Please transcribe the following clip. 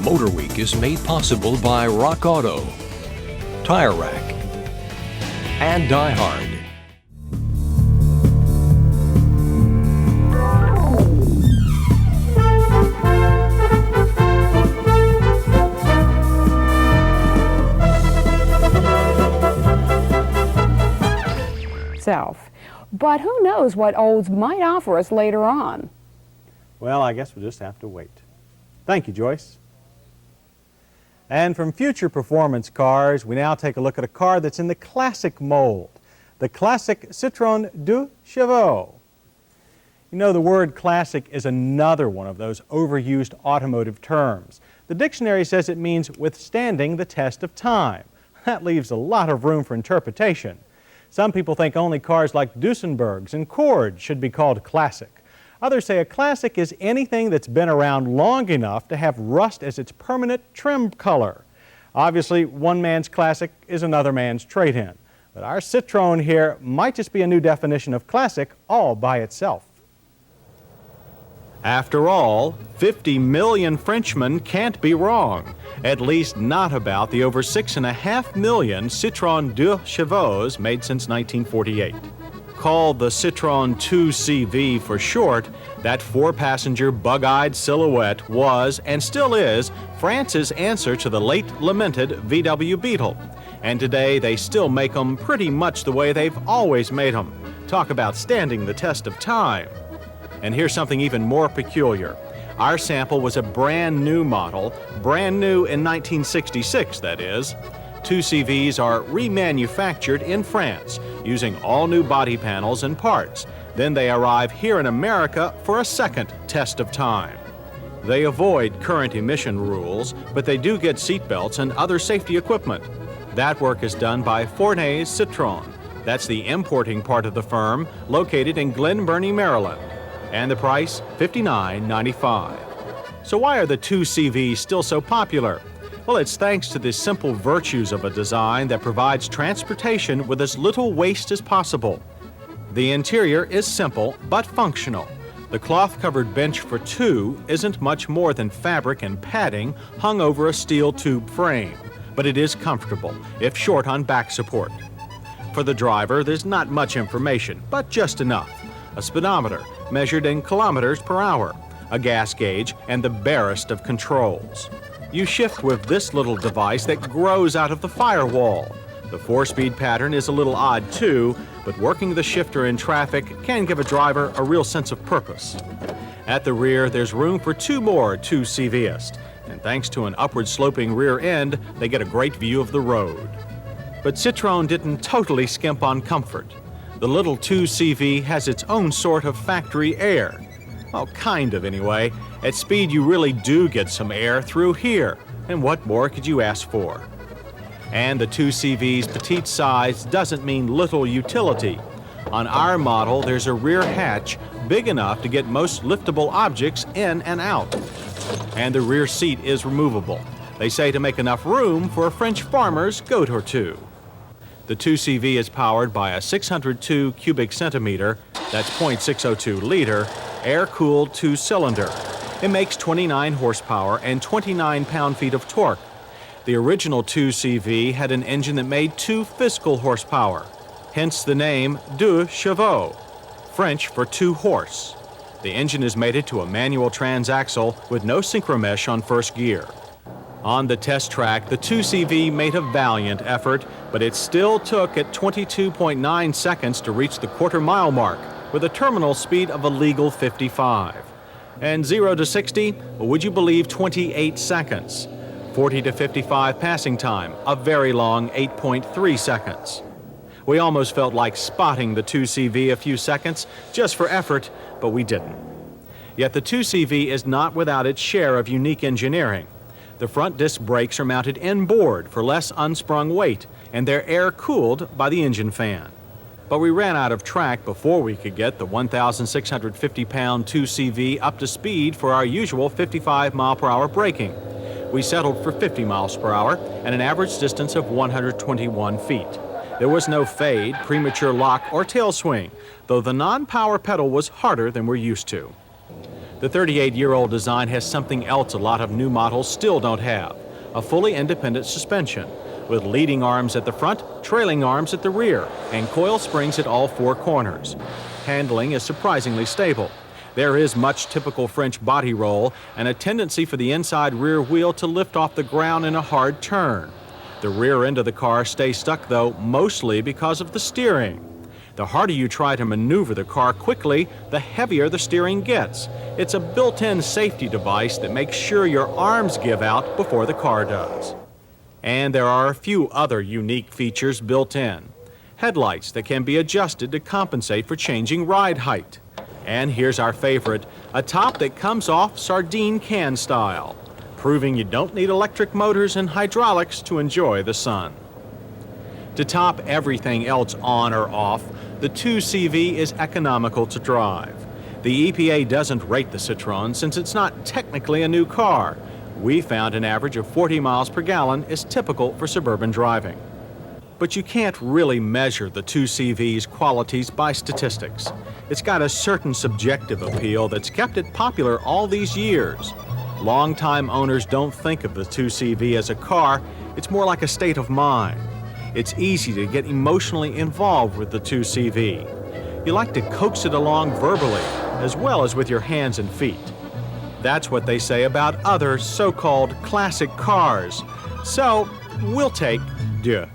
MotorWeek is made possible by Rock Auto, Tire Rack, and Die Hard. But who knows what Olds might offer us later on. Well, I guess we'll just have to wait. Thank you, Joyce. And from future performance cars, we now take a look at a car that's in the classic mold, the classic Citroën Deux Chevaux. You know, the word classic is another one of those overused automotive terms. The dictionary says it means withstanding the test of time. That leaves a lot of room for interpretation. Some people think only cars like Duesenbergs and Cords should be called classic. Others say a classic is anything that's been around long enough to have rust as its permanent trim color. Obviously, one man's classic is another man's trade-in. But our Citroën here might just be a new definition of classic all by itself. After all, 50 million Frenchmen can't be wrong, at least not about the over 6.5 million Citroën Deux Chevaux made since 1948. Called the Citroën 2CV for short, that four-passenger bug-eyed silhouette was, and still is, France's answer to the late lamented VW Beetle. And today they still make them pretty much the way they've always made them. Talk about standing the test of time. And here's something even more peculiar. Our sample was a brand new model, brand new in 1966, that is. 2CVs are remanufactured in France using all new body panels and parts. Then they arrive here in America for a second test of time. They avoid current emission rules, but they do get seatbelts and other safety equipment. That work is done by Fourne's Citroën. That's the importing part of the firm, located in Glen Burnie, Maryland. And the price, $59.95. So why are the 2CVs still so popular? Well, it's thanks to the simple virtues of a design that provides transportation with as little waste as possible. The interior is simple but functional. The cloth-covered bench for two isn't much more than fabric and padding hung over a steel tube frame, but it is comfortable, if short on back support. For the driver, there's not much information, but just enough. A speedometer, measured in kilometers per hour, a gas gauge, and the barest of controls. You shift with this little device that grows out of the firewall. The 4-speed pattern is a little odd too, but working the shifter in traffic can give a driver a real sense of purpose. At the rear, there's room for two more 2CVists, and thanks to an upward sloping rear end, they get a great view of the road. But Citroën didn't totally skimp on comfort. The little 2CV has its own sort of factory air. Well, kind of anyway. At speed you really do get some air through here, and what more could you ask for? And the 2CV's petite size doesn't mean little utility. On our model, there's a rear hatch big enough to get most liftable objects in and out. And the rear seat is removable. They say to make enough room for a French farmer's goat or two. The 2CV is powered by a 602 cubic centimeter, that's 0.602 liter, air-cooled two-cylinder. It makes 29 horsepower and 29 pound-feet of torque. The original 2CV had an engine that made 2 physical horsepower, hence the name Deux Chevaux, French for 2 horse. The engine is mated to a manual transaxle with no synchromesh on first gear. On the test track, the 2CV made a valiant effort, but it still took at 22.9 seconds to reach the quarter-mile mark, with a terminal speed of a legal 55. And 0 to 60, well, would you believe 28 seconds? 40 to 55 passing time, a very long 8.3 seconds. We almost felt like spotting the 2CV a few seconds just for effort, but we didn't. Yet the 2CV is not without its share of unique engineering. The front disc brakes are mounted inboard for less unsprung weight, and they're air-cooled by the engine fan. But we ran out of track before we could get the 1,650-pound 2CV up to speed for our usual 55-mile-per-hour braking. We settled for 50 miles per hour and an average distance of 121 feet. There was no fade, premature lock, or tail swing, though the non-power pedal was harder than we're used to. The 38-year-old design has something else a lot of new models still don't have: a fully independent suspension, with leading arms at the front, trailing arms at the rear, and coil springs at all four corners. Handling is surprisingly stable. There is much typical French body roll and a tendency for the inside rear wheel to lift off the ground in a hard turn. The rear end of the car stays stuck, though, mostly because of the steering. The harder you try to maneuver the car quickly, the heavier the steering gets. It's a built-in safety device that makes sure your arms give out before the car does. And there are a few other unique features built in. Headlights that can be adjusted to compensate for changing ride height. And here's our favorite, a top that comes off sardine can style, proving you don't need electric motors and hydraulics to enjoy the sun. To top everything else on or off, the 2CV is economical to drive. The EPA doesn't rate the Citroën since it's not technically a new car. We found an average of 40 miles per gallon is typical for suburban driving. But you can't really measure the 2CV's qualities by statistics. It's got a certain subjective appeal that's kept it popular all these years. Longtime owners don't think of the 2CV as a car, it's more like a state of mind. It's easy to get emotionally involved with the 2CV. You like to coax it along verbally, as well as with your hands and feet. That's what they say about other so-called classic cars. So, we'll take Deux.